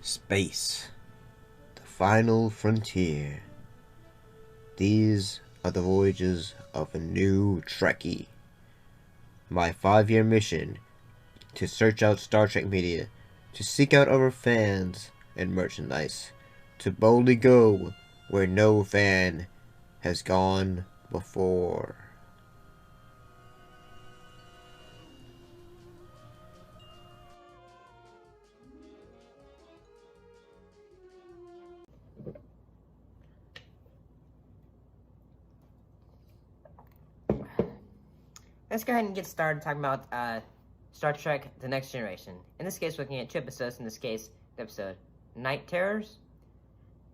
Space, the final frontier. These are the voyages of a new Trekkie. My 5-year mission to search out Star Trek media, to seek out our fans and merchandise, to boldly go where no fan has gone before. Let's go ahead and get started talking about Star Trek The Next Generation. In this case, looking at 2 episodes. In this case, the episode Night Terrors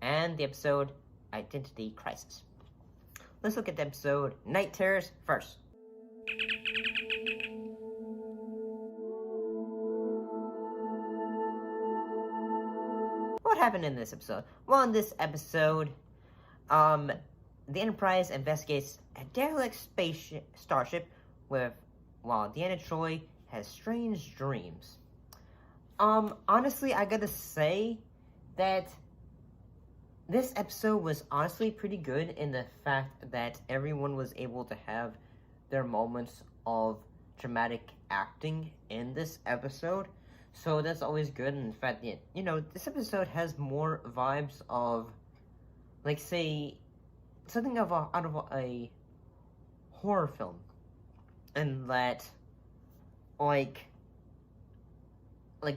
and the episode Identity Crisis. Let's look at the episode Night Terrors first. What happened in this episode? Well, in this episode, the Enterprise investigates a derelict starship while Deanna Troi has strange dreams. Honestly, I gotta say that this episode was honestly pretty good in the fact that everyone was able to have their moments of dramatic acting in this episode. So that's always good. And in fact, this episode has more vibes of, like, say, something out of a horror film. And that, like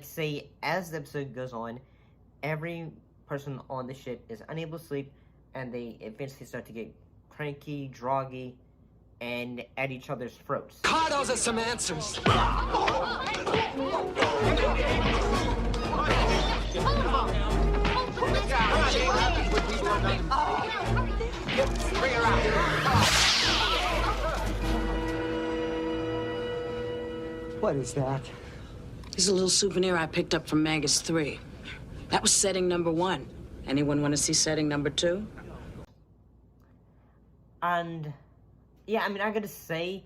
say, as the episode goes on, every person on the ship is unable to sleep, and they eventually start to get cranky, droggy, and at each other's throats. God, those are some answers. What is that? It's a little souvenir I picked up from Magus 3. That was setting number 1. Anyone want to see setting number 2? And, yeah, I mean, I gotta say,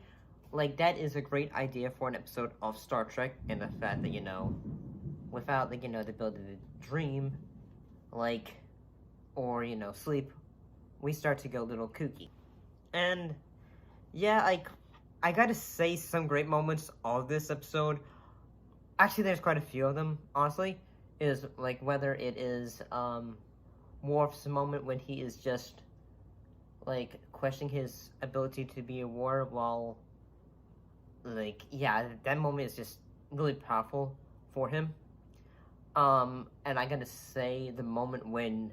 like, that is a great idea for an episode of Star Trek, and the fact that, without, like, the ability to dream, like, or, sleep, we start to go a little kooky. And, yeah, like, I gotta say, some great moments of this episode, actually there's quite a few of them, honestly, is, like, whether it is, Worf's moment when he is just, like, questioning his ability to be a warrior while, like, yeah, that moment is just really powerful for him. And I gotta say, the moment when,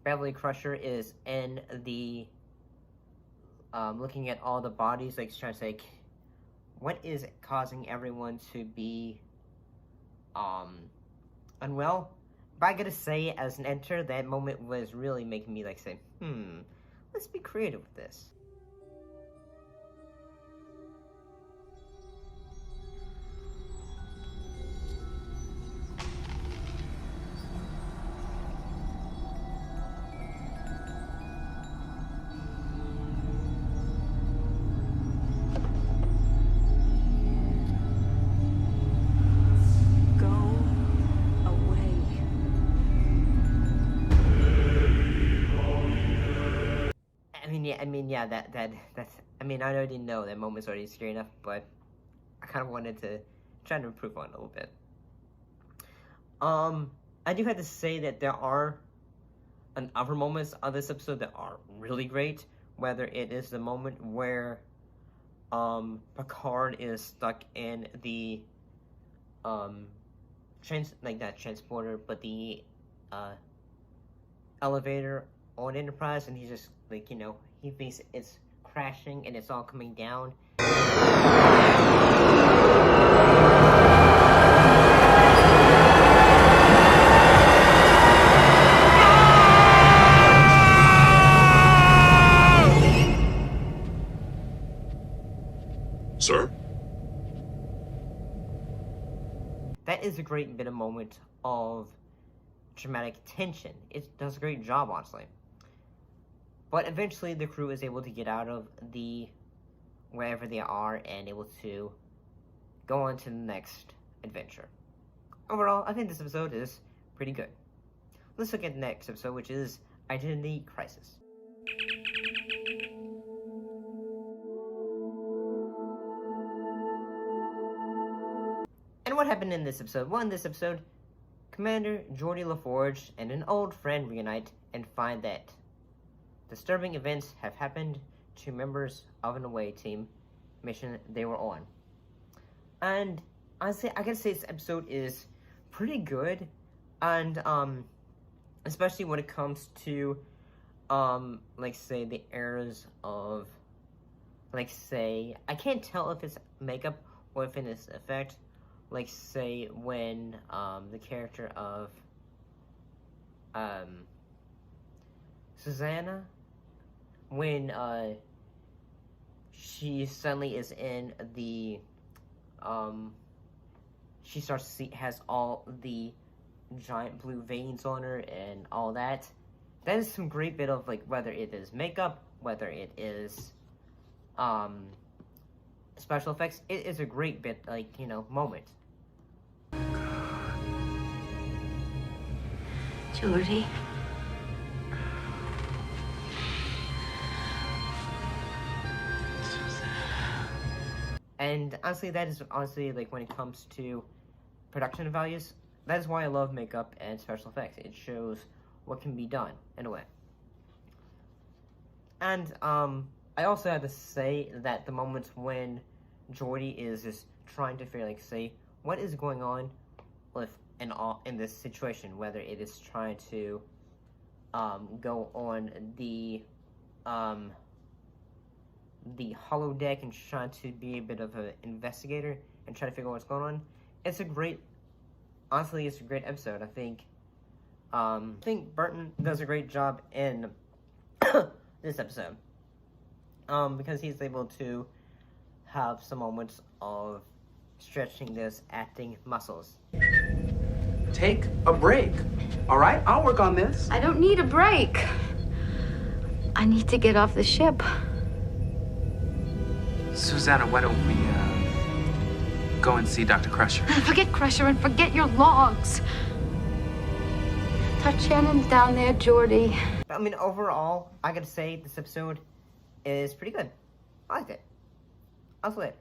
Beverly Crusher is in the, looking at all the bodies, like, trying to say, what is causing everyone to be, unwell? But I gotta say, as an editor, that moment was really making me, like, say, let's be creative with this. I already know that moment's already scary enough, but I kind of wanted to try to improve on it a little bit. I do have to say that there are other moments of this episode that are really great, whether it is the moment where, Picard is stuck in the, not transporter, but the, elevator on Enterprise, and he's just, like, he thinks it's crashing and it's all coming down. Sir? That is a great bit of moment of dramatic tension. It does a great job, honestly. But eventually the crew is able to get out of the wherever they are and able to go on to the next adventure. overall, I think this episode is pretty good. Let's look at the next episode, which is Identity Crisis. And what happened in this episode? Well, in this episode, Commander Geordi LaForge and an old friend reunite and find that disturbing events have happened to members of an away team mission they were on. And honestly, I gotta say this episode is pretty good, and especially when it comes to like say the eras of, like say, I can't tell if it's makeup or if it's effect. Like say when the character of Susanna, when she suddenly is in the she starts to see, has all the giant blue veins on her and all that. That is some great bit of, like, whether it is makeup, whether it is special effects, it is a great bit, like, you know, moment. Geordi. And honestly, that is honestly, like, when it comes to production values, that is why I love makeup and special effects. It shows what can be done, in a way. And, I also had to say that the moments when Geordi is just trying to figure, like, say, what is going on with, in this situation, whether it is trying to, go on the holodeck and trying to be a bit of an investigator and try to figure out what's going on. It's a great, honestly, it's a great episode. I think Burton does a great job in this episode, because he's able to have some moments of stretching those acting muscles. Take a break, all right? I'll work on this. I don't need a break. I need to get off the ship. Susanna, why don't we, go and see Dr. Crusher? Forget Crusher and forget your logs. Touch Shannon's down there, Geordi. I mean, overall, I gotta say this episode is pretty good. I liked it. I'll say it.